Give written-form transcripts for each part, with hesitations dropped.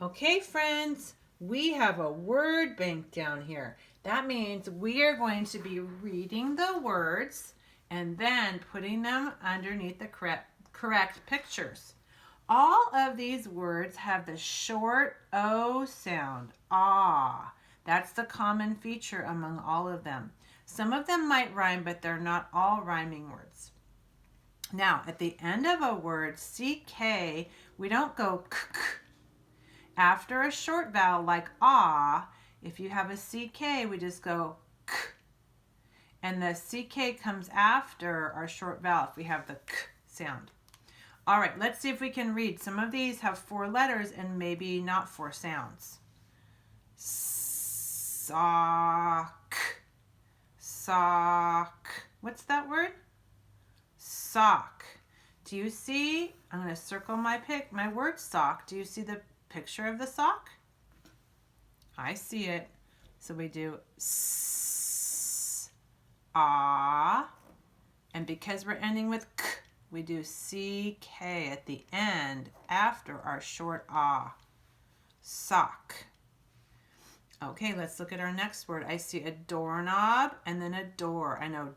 Okay, friends, we have a word bank down here. That means we are going to be reading the words and then putting them underneath the correct pictures. All of these words have the short O sound, ah. That's the common feature among all of them. Some of them might rhyme, but they're not all rhyming words. Now, at the end of a word, CK, we don't go k. After a short vowel like ah, if you have a CK, we just go k. And the CK comes after our short vowel if we have the k sound. All right, let's see if we can read. Some of these have 4 letters and maybe not 4 sounds. Sock. Sock. What's that word? Sock. Do you see? I'm going to circle my word sock. Do you see the picture of the sock? I see it. So we do s, ah, and because we're ending with k, we do CK at the end after our short ah. Sock. Okay, let's look at our next word. I see a doorknob and then a door. I know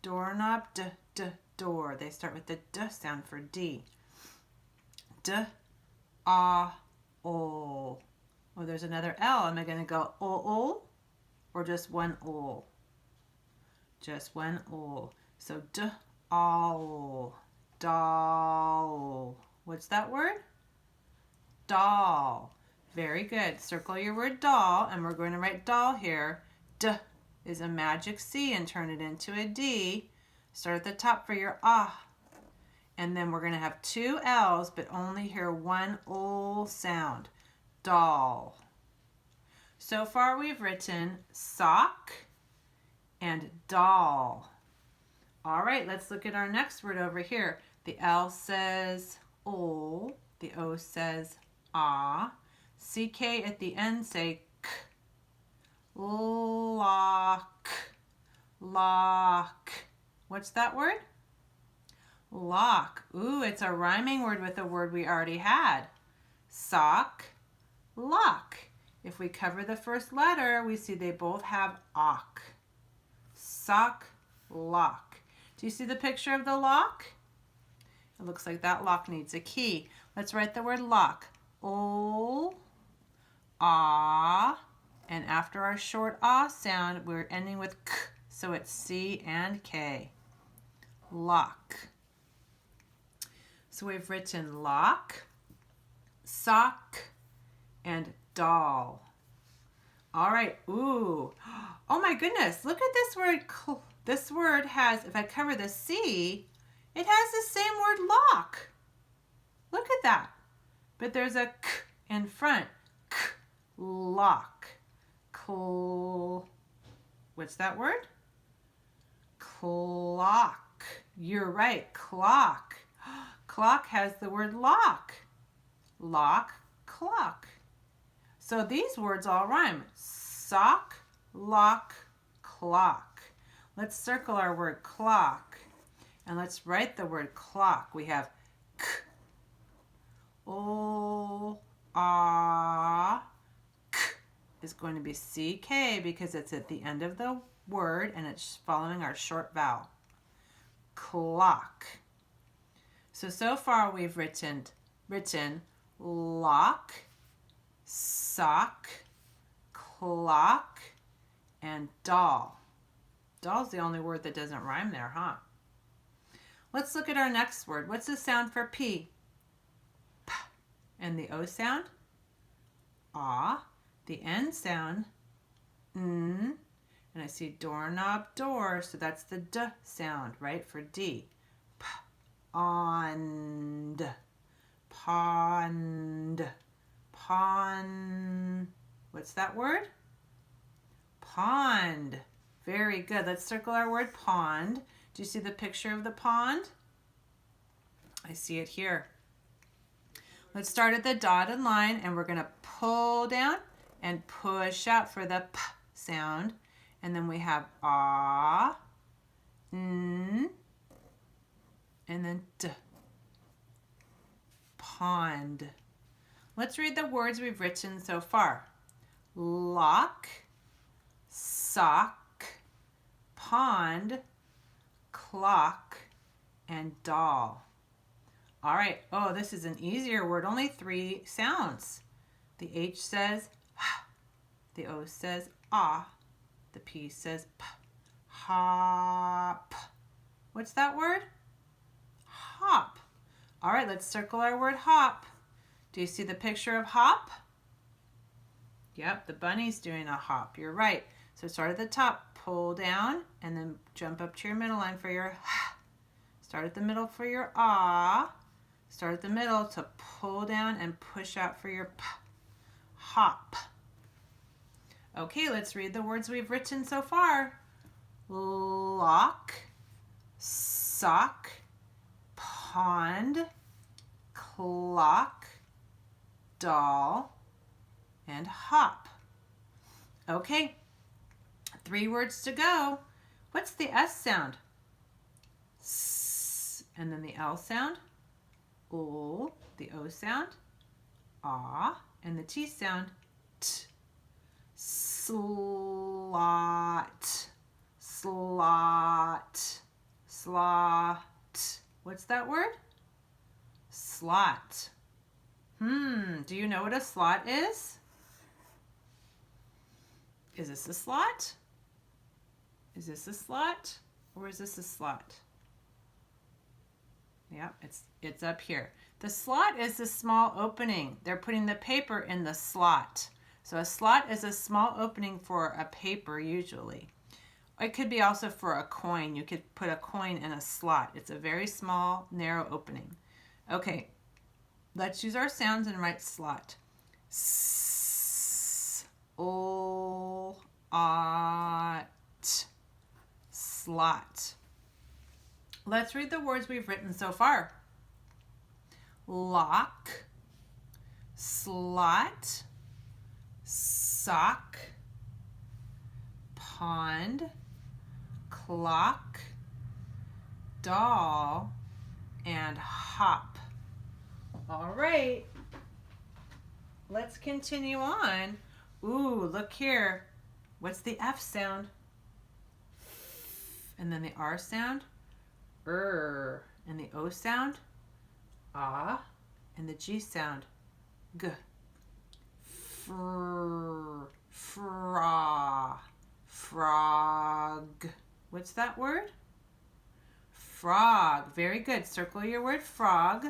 doorknob, door. They start with the d sound for D. O. Oh, there's another L. Am I going to go O or just one O? Just one O. So owl, doll. What's that word? Doll. Very good. Circle your word doll, and we're going to write doll here. D is a magic C and turn it into a D. Start at the top for your ah. And then we're going to have 2 L's, but only hear one O sound. Doll. So far we've written sock and doll. All right, let's look at our next word over here. The L says O, the O says ah. CK at the end say k. Lock. Lock. What's that word? Lock. Ooh, it's a rhyming word with a word we already had. Sock, lock. If we cover the first letter, we see they both have ock. Sock, lock. Do you see the picture of the lock? It looks like that lock needs a key. Let's write the word lock. O, ah, and after our short ah sound, we're ending with k, so it's C and K. Lock. So we've written lock, sock, and doll. All right, ooh. Oh my goodness, look at this word. This word has, if I cover the C, it has the same word lock. Look at that. But there's a k in front. K, lock. What's that word? Clock. You're right, clock. Clock has the word lock. Lock, clock. So these words all rhyme. Sock, lock, clock. Let's circle our word clock. And let's write the word clock. We have k, o, ah, k is going to be CK because it's at the end of the word and it's following our short vowel. Clock. So far we've written lock, sock, clock, and doll. Doll's the only word that doesn't rhyme there, huh? Let's look at our next word. What's the sound for P? P. And the O sound? Ah. The N sound? N. And I see doorknob, door, so that's the D sound, right, for D. Pond. Pond. Pond. What's that word? Pond. Very good. Let's circle our word pond. Do you see the picture of the pond? I see it here. Let's start at the dotted line and we're going to pull down and push out for the P sound. And then we have ah, N, and then D. Pond. Let's read the words we've written so far. Lock, sock, pond, clock, and doll. All right. Oh, this is an easier word. Only 3 sounds. The H says h. The O says ah. The P says p. Hop. What's that word? Hop. All right, let's circle our word hop. Do you see the picture of hop? Yep, the bunny's doing a hop. You're right. So start at the top, pull down, and then jump up to your middle line for your h. Start at the middle for your ah. Start at the middle to pull down and push out for your p. Hop. Okay, let's read the words we've written so far. Lock, sock, pond, clock, doll, and hop. Okay, 3 words to go. What's the S sound? S, and then the L sound. O, the O sound. Ah, and the T sound. T. Slot, slot, slot. What's that word? Slot. Do you know what a slot is? Is this a slot? Is this a slot? Or is this a slot? Yeah, it's up here. The slot is the small opening. They're putting the paper in the slot. So a slot is a small opening for a paper usually. It could be also for a coin. You could put a coin in a slot. It's a very small, narrow opening. Okay, let's use our sounds and write slot. S, o, ot, slot. Let's read the words we've written so far. Lock, slot, sock, pond, clock, doll, and hop. All right, let's continue on. Ooh, look here. What's the F sound? And then the R sound? And the O sound? Ah. And the G sound? G. Frog. What's that word? Frog. Very good. Circle your word frog.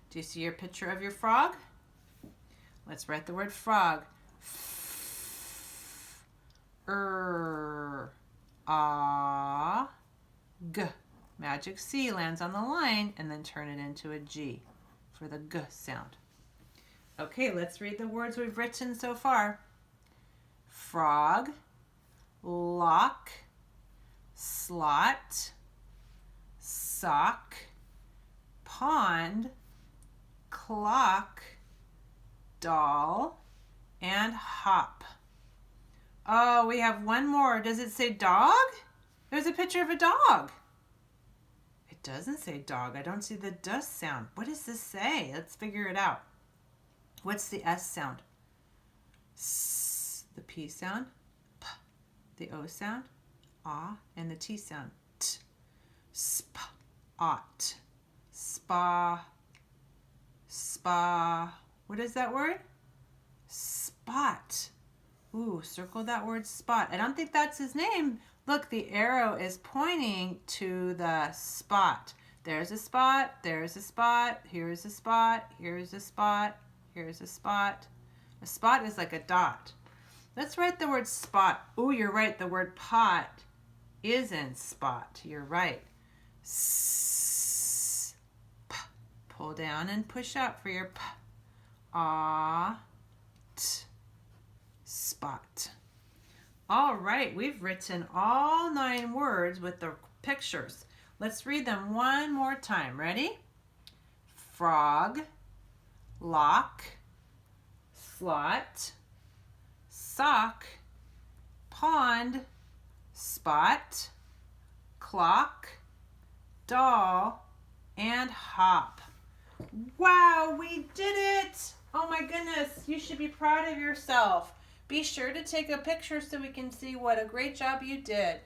Do you see your picture of your frog? Let's write the word frog. G. Magic C lands on the line and then turn it into a G for the G sound. Okay, let's read the words we've written so far. Frog, lock, slot, sock, pond, clock, doll, and hop. Oh, we have one more. Does it say dog? There's a picture of a dog. It doesn't say dog. I don't see the D sound. What does this say? Let's figure it out. What's the S sound? S, the P sound, P, the O sound, ah, and the T sound, T. Spot, spa, spa. What is that word? Spot. Ooh, circle that word spot. I don't think that's his name. Look, the arrow is pointing to the spot. There's a spot, there's a spot, here's a spot, here's a spot, here's a spot. A spot is like a dot. Let's write the word spot. Ooh, you're right. The word pot is in spot. You're right. S, p. Pull down and push out for your p. T. Spot. All right, we've written all 9 words with the pictures. Let's read them one more time. Ready? Frog, lock, slot, sock, pond, spot, clock, doll, and hop. Wow, we did it! Oh my goodness, you should be proud of yourself. Be sure to take a picture so we can see what a great job you did.